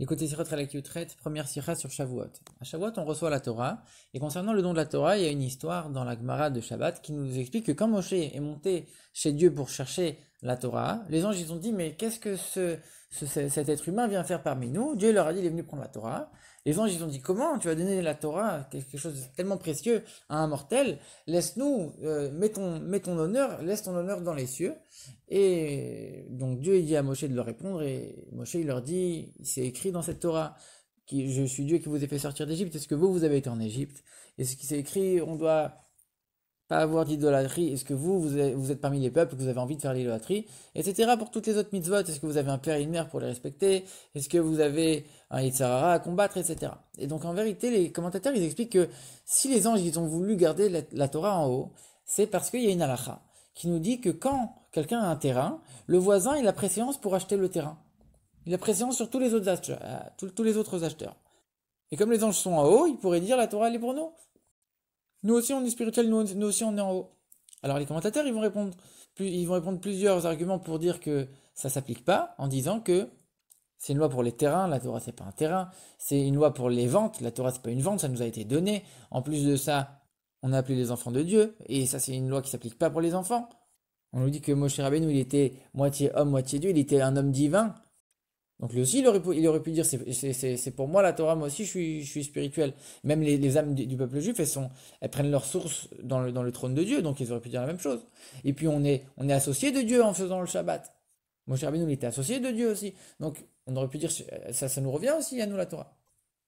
Écoutez Sirot Halakhiutret, première sira sur Shavuot. À Shavuot, on reçoit la Torah, et concernant le don de la Torah, il y a une histoire dans la Gemara de Shabbat qui nous explique que quand Moshe est monté chez Dieu pour chercher la Torah, les anges ils ont dit mais qu'est-ce que cet être humain vient faire parmi nous? Dieu leur a dit il est venu prendre la Torah. Les anges ils ont dit comment tu vas donner la Torah, quelque chose de tellement précieux à un mortel? Laisse-nous, mets ton honneur, laisse ton honneur dans les cieux. Et donc Dieu il dit à Moshe de leur répondre et Moshe il leur dit, c'est écrit dans cette Torah, je suis Dieu qui vous ai fait sortir d'Égypte, est-ce que vous avez été en Égypte? Et ce qui s'est écrit, on doit pas avoir d'idolâtrie, est-ce que vous êtes parmi les peuples, que vous avez envie de faire l'idolâtrie, etc. Pour toutes les autres mitzvot, est-ce que vous avez un père et une mère pour les respecter, est-ce que vous avez un Yitzhara à combattre, etc. Et donc en vérité, les commentateurs ils expliquent que si les anges ils ont voulu garder la Torah en haut, c'est parce qu'il y a une halakha qui nous dit que quand quelqu'un a un terrain, le voisin il a préséance pour acheter le terrain. Il a préséance sur tous les autres acheteurs, tous les autres acheteurs. Et comme les anges sont en haut, ils pourraient dire la Torah elle est pour nous. Nous aussi on est spirituel, nous aussi on est en haut. Alors les commentateurs ils vont répondre plusieurs arguments pour dire que ça s'applique pas, en disant que c'est une loi pour les terrains, la Torah c'est pas un terrain, c'est une loi pour les ventes, la Torah c'est pas une vente, ça nous a été donné. En plus de ça, on a appelé les enfants de Dieu, et ça c'est une loi qui s'applique pas pour les enfants. On nous dit que Moshe Rabbeinu il était moitié homme, moitié Dieu, il était un homme divin. Donc lui aussi, il aurait pu dire, c'est pour moi la Torah, moi aussi je suis spirituel. Même les âmes du peuple juif, elles prennent leur source dans le trône de Dieu, donc ils auraient pu dire la même chose. Et puis on est associé de Dieu en faisant le Shabbat. Moshe Rabbeinu, il était associé de Dieu aussi. Donc on aurait pu dire, ça nous revient aussi à nous la Torah.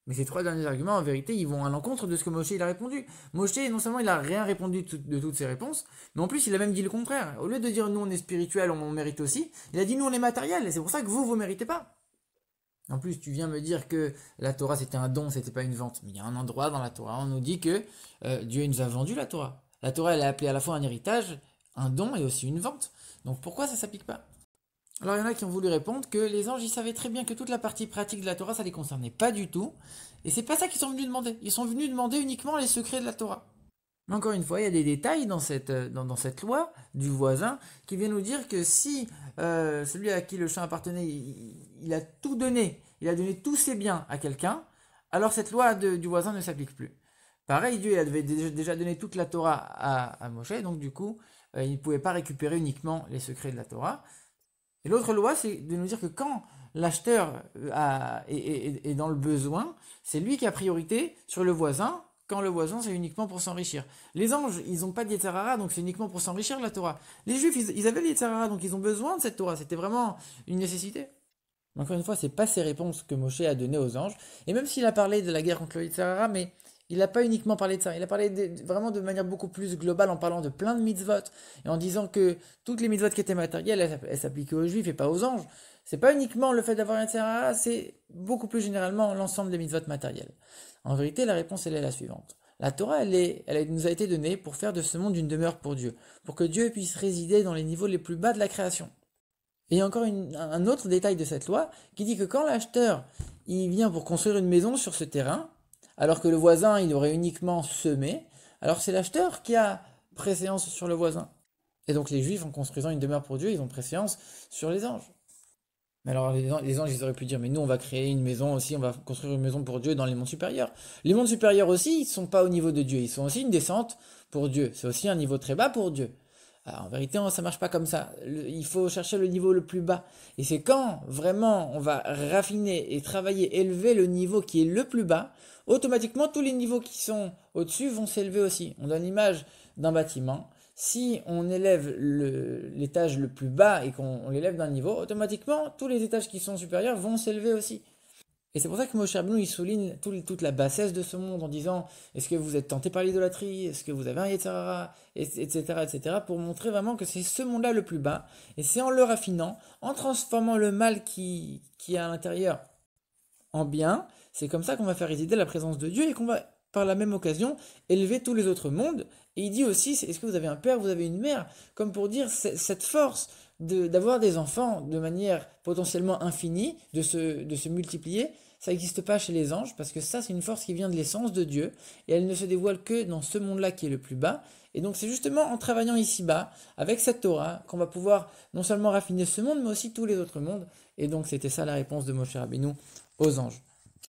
Mais ces trois derniers arguments, en vérité, ils vont à l'encontre de ce que Moshe il a répondu. Moshe, non seulement il a rien répondu de toutes ses réponses, mais en plus il a même dit le contraire. Au lieu de dire nous on est spirituel, on mérite aussi, il a dit nous on est matériel, et c'est pour ça que vous méritez pas. En plus, tu viens me dire que la Torah c'était un don, c'était pas une vente. Mais il y a un endroit dans la Torah, on nous dit que Dieu nous a vendu la Torah. La Torah elle est appelée à la fois un héritage, un don et aussi une vente. Donc pourquoi ça s'applique pas? Alors il y en a qui ont voulu répondre que les anges ils savaient très bien que toute la partie pratique de la Torah ça les concernait pas du tout. Et c'est pas ça qu'ils sont venus demander. Ils sont venus demander uniquement les secrets de la Torah. Mais encore une fois, il y a des détails dans cette loi du voisin qui vient nous dire que si celui à qui le champ appartenait, il a tout donné, il a donné tous ses biens à quelqu'un, alors cette loi du voisin ne s'applique plus. Pareil, Dieu il avait déjà donné toute la Torah à Moshe, donc du coup, il ne pouvait pas récupérer uniquement les secrets de la Torah. Et l'autre loi, c'est de nous dire que quand l'acheteur est dans le besoin, c'est lui qui a priorité sur le voisin, quand le voisin, c'est uniquement pour s'enrichir. Les anges, ils n'ont pas de Yetzer Hara, donc c'est uniquement pour s'enrichir la Torah. Les Juifs, ils avaient le Yetzer Hara, donc ils ont besoin de cette Torah. C'était vraiment une nécessité. Mais encore une fois, c'est pas ces réponses que Moshe a données aux anges. Et même s'il a parlé de la guerre contre le Yetzer Hara, mais il n'a pas uniquement parlé de ça. Il a parlé vraiment de manière beaucoup plus globale en parlant de plein de mitzvot et en disant que toutes les mitzvot qui étaient matérielles, elles s'appliquaient aux Juifs et pas aux anges. C'est pas uniquement le fait d'avoir un Yetzer Hara, c'est beaucoup plus généralement l'ensemble des mitzvot matérielles. En vérité, la réponse, elle est la suivante. La Torah, nous a été donnée pour faire de ce monde une demeure pour Dieu, pour que Dieu puisse résider dans les niveaux les plus bas de la création. Et il y a encore un autre détail de cette loi qui dit que quand l'acheteur il vient pour construire une maison sur ce terrain, alors que le voisin il aurait uniquement semé, alors c'est l'acheteur qui a préséance sur le voisin. Et donc les Juifs, en construisant une demeure pour Dieu, ils ont préséance sur les anges. Mais alors les anges, ils auraient pu dire, mais nous on va créer une maison aussi, on va construire une maison pour Dieu dans les mondes supérieurs. Les mondes supérieurs aussi, ils ne sont pas au niveau de Dieu, ils sont aussi une descente pour Dieu. C'est aussi un niveau très bas pour Dieu. Alors, en vérité, ça marche pas comme ça. Il faut chercher le niveau le plus bas. Et c'est quand vraiment on va raffiner et travailler, élever le niveau qui est le plus bas, automatiquement tous les niveaux qui sont au-dessus vont s'élever aussi. On donne l'image d'un bâtiment. Si on élève l'étage le plus bas et qu'on l'élève d'un niveau, automatiquement tous les étages qui sont supérieurs vont s'élever aussi. Et c'est pour ça que Moshe Rabbeinu il souligne toute la bassesse de ce monde en disant est-ce que vous êtes tenté par l'idolâtrie, est-ce que vous avez un Yetzer Hara, etc., pour montrer vraiment que c'est ce monde-là le plus bas. Et c'est en le raffinant, en transformant le mal qui est à l'intérieur en bien, c'est comme ça qu'on va faire résider la présence de Dieu et qu'on va par la même occasion élever tous les autres mondes. Et il dit aussi est-ce que vous avez un père, vous avez une mère, comme pour dire cette force d'avoir des enfants de manière potentiellement infinie, de se multiplier, ça n'existe pas chez les anges, parce que ça c'est une force qui vient de l'essence de Dieu, et elle ne se dévoile que dans ce monde-là qui est le plus bas, et donc c'est justement en travaillant ici-bas, avec cette Torah, qu'on va pouvoir non seulement raffiner ce monde, mais aussi tous les autres mondes, et donc c'était ça la réponse de Moshe Rabbeinu aux anges.